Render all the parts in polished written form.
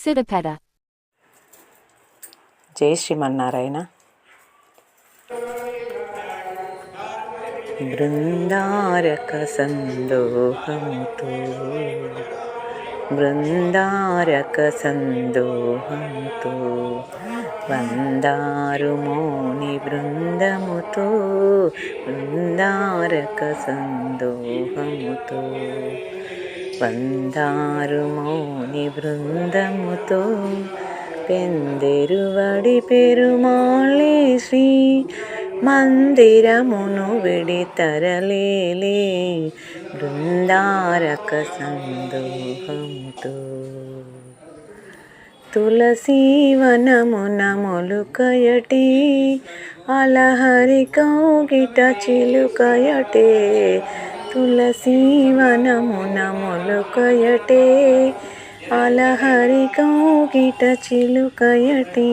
సిద్దిపేట. జై శ్రీమన్నారాయణ. బృందారక సందోహముతో బృందారక సందోహముతో వందారు మౌని బృందముతో బృందారక సందోహముతో వందారు మౌని బృందముతో పెందెరువడి పెరుమాళే శ్రీ మందిరమును విడితరలేలే బృందారక సందోహముతో తులసీవనమున మొలుకయటి అలహరి కౌగిట చిలుకయటే తులసీవనమున మొలుకయటే అలహరి కౌగిట చిలుకయటి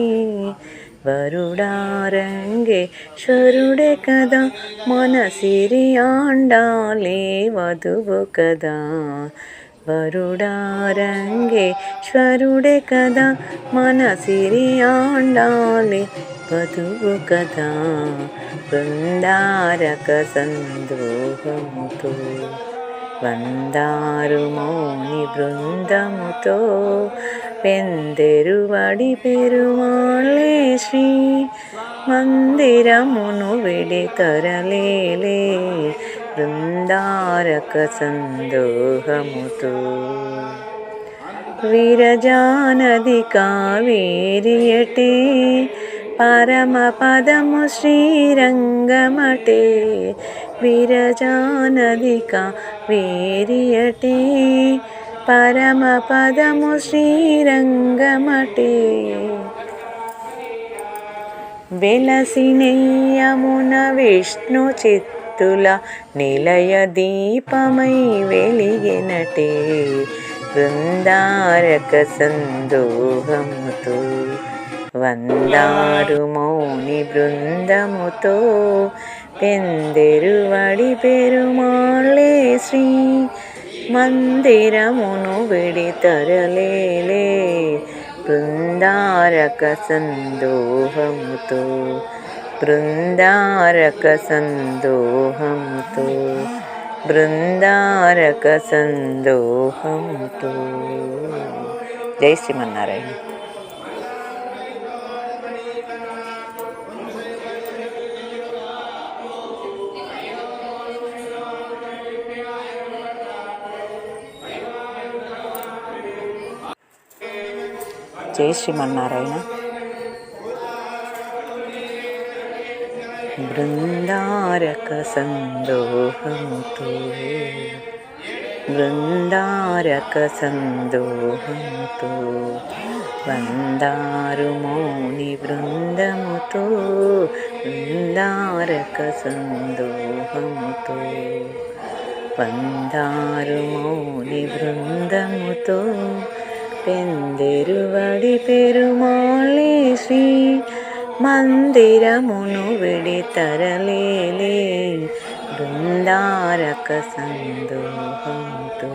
వరుడారంగేశ్వరుడే కదా మన సిరి ఆండాలే వధువు కదా వరుడారంగేశ్వరుడే కదా మన సిరి ఆండాలే వధువు కదా బృందారక సందోహముతో వందారు మౌని బృందముతో పెందెరువడి పెరుమాళే శ్రీ మందిరమును విడితరలేలే బృందారక సందోహముతో విరజానది కావేరియటే పరమ పదము శ్రీరంగమటే విరజానది కావేరియటే పరమ పదము శ్రీరంగమటే వెలసినెయ్యమున విష్ణు చిత్తుల నిలయ దీపమై వెలిగినటే బృందారక సందోహముతో వందారు మౌని బృందముతో పెందెరువడి పెరుమాళే శ్రీ మందిరమును విడితరలేలే బృందారక సందోహముతో బృందారక సందోహముతో బృందారక సందోహముతో. జై శ్రీమన్నారాయణ. జై శ్రీమన్నారాయణ. బృందారక సందోహముతో బృందారక సందోహముతో వందారు మౌని బృందముతో బృందారక సందోహముతో వందారు మౌని బృందముతో పెందెరువడి పెరుమాళే శ్రీ మందిరమును విడితరలేలే బృందారక సందోహముతో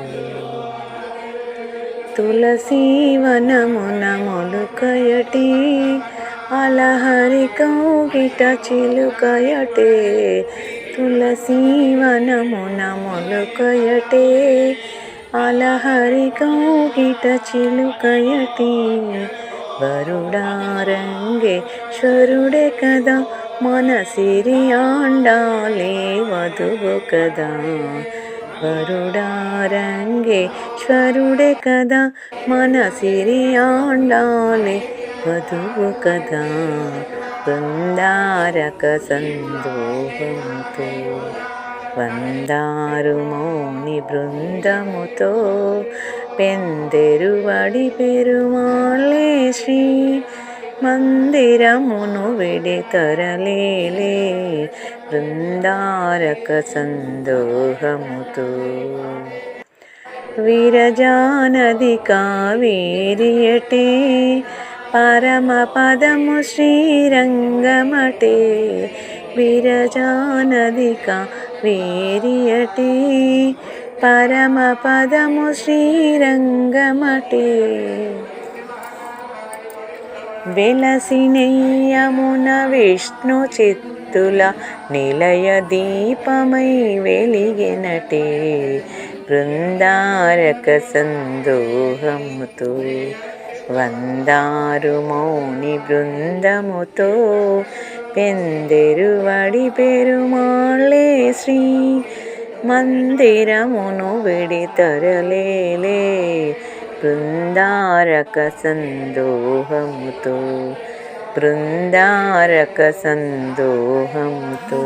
తులసీవనమున మొలుకయటి అలహరి కౌగిట చిలుకయటే తులసీవనమున మొలుకయటే అలహరి కౌగిట చిలుకయటి వరుడారంగేశ్వరుడే కదా మన సిరి ఆండాలే వధువు కదా వరుడారంగేశ్వరుడే కదా మన సిరి ఆండాలే వధువు కదా బృందారక సందోహముతో వందారు మౌని బృందముతో పెందెరువడి పెరుమాళే శ్రీ మందిరమును విడితరలేలే బృందారక సందోహముతో విరజానది కావేరియటే పరమ పదము శ్రీరంగమటే విరజానది కావేరియటే పరమ పదము శ్రీరంగమటే వెలసినెయ్యమున విష్ణు చిత్తుల నిలయ దీపమై వెలిగెనటే బృందారక సందోహముతో వందారు మౌని బృందముతో పెందెరువడి పెరుమాళ్ళే శ్రీ మందిరమును విడితరలేలే బృందారక సందోహముతో బృందారక సందోహముతో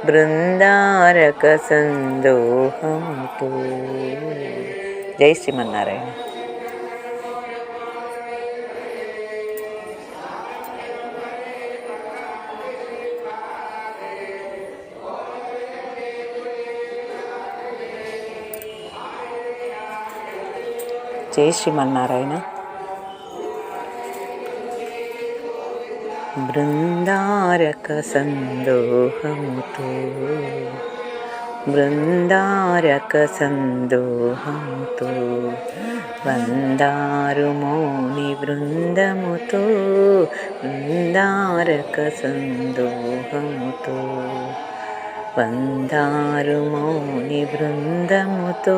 బృందారక సందోహముతో. జై శ్రీమన్నారాయణ. జై శ్రీమన్నారాయణ. బృందారక సందోహముతో బృందారక సందోహముతో వందారు మౌని బృందముతో బృందారక సందోహముతో వందారు మౌని బృందముతో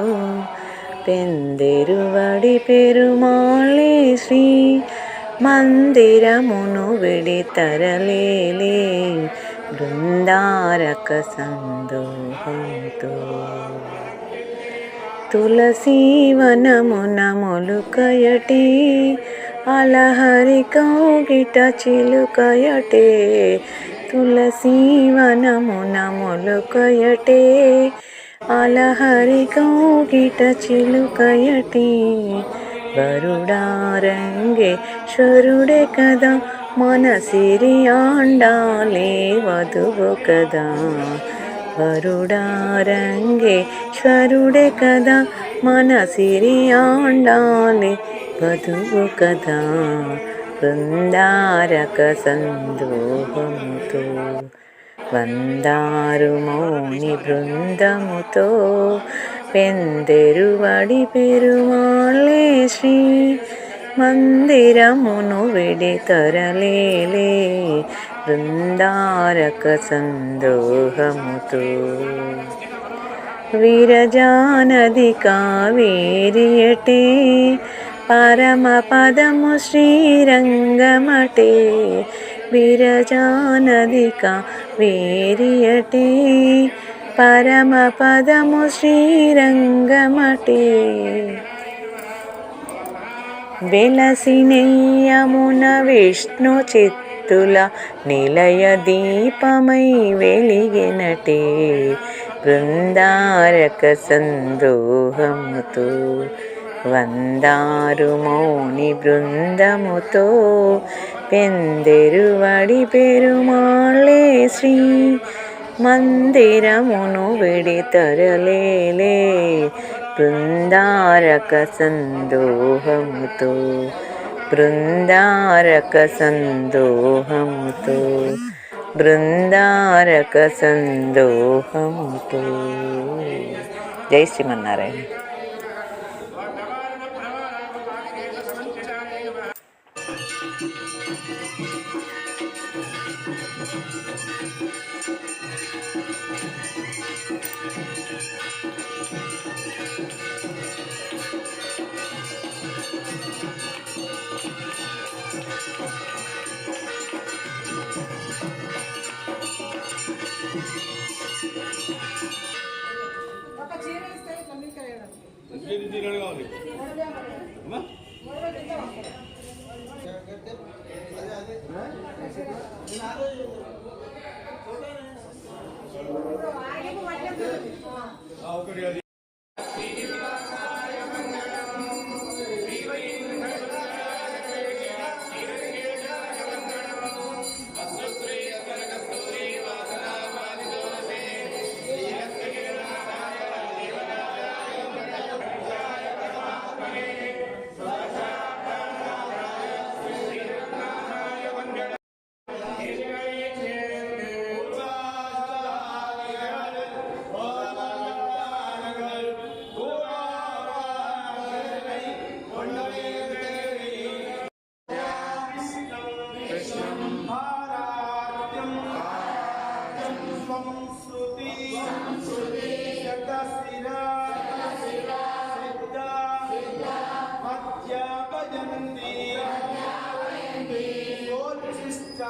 పెందెరువడి పెరుమాళ్ళే శ్రీ మందిరమును విడితరలేలే బృందారక సందోహంతో. తులసీవనమున మొలుకయటే అలహరి కౌగిట చిలుకయటే తులసీవనమున మొలుకయటే అలహరి కౌగిట చిలుకయటే వరుడారంగేశ్వరుడే కదా మన సిరి ఆండాలే వధువు కదా వరుడారంగేశ్వరుడే కదా మన సిరి ఆండాలే వధువు కదా బృందారక సందోహముతో వందారు మౌని బృందముతో పెందెరువడి పెరుమాళ్ళే శ్రీ మందిరమును విడితరలేలే బృందారక సందోహముతో. విరజానది కావేరియటే పరమ పదము శ్రీరంగమటే విరజానది కావేరియటే పరమ పదము శ్రీరంగమటే వెలసినెయ్యమున విష్ణు చిత్తుల నిలయ దీపమై వెలిగెనటే బృందారక సందోహముతో వందారు మౌని బృందముతో పెందెరువడి పెరుమాళ్ళే శ్రీ మందిరమును విడితరలేలే బృందారక సందోహముతో బృందారక సందోహముతో బృందారక సందోహముతో. జై శ్రీమన్నారాయణ. సంస్కృతి శతశిరా సిద్ధ మధ్యాపయంతి సోచ్చిష్ట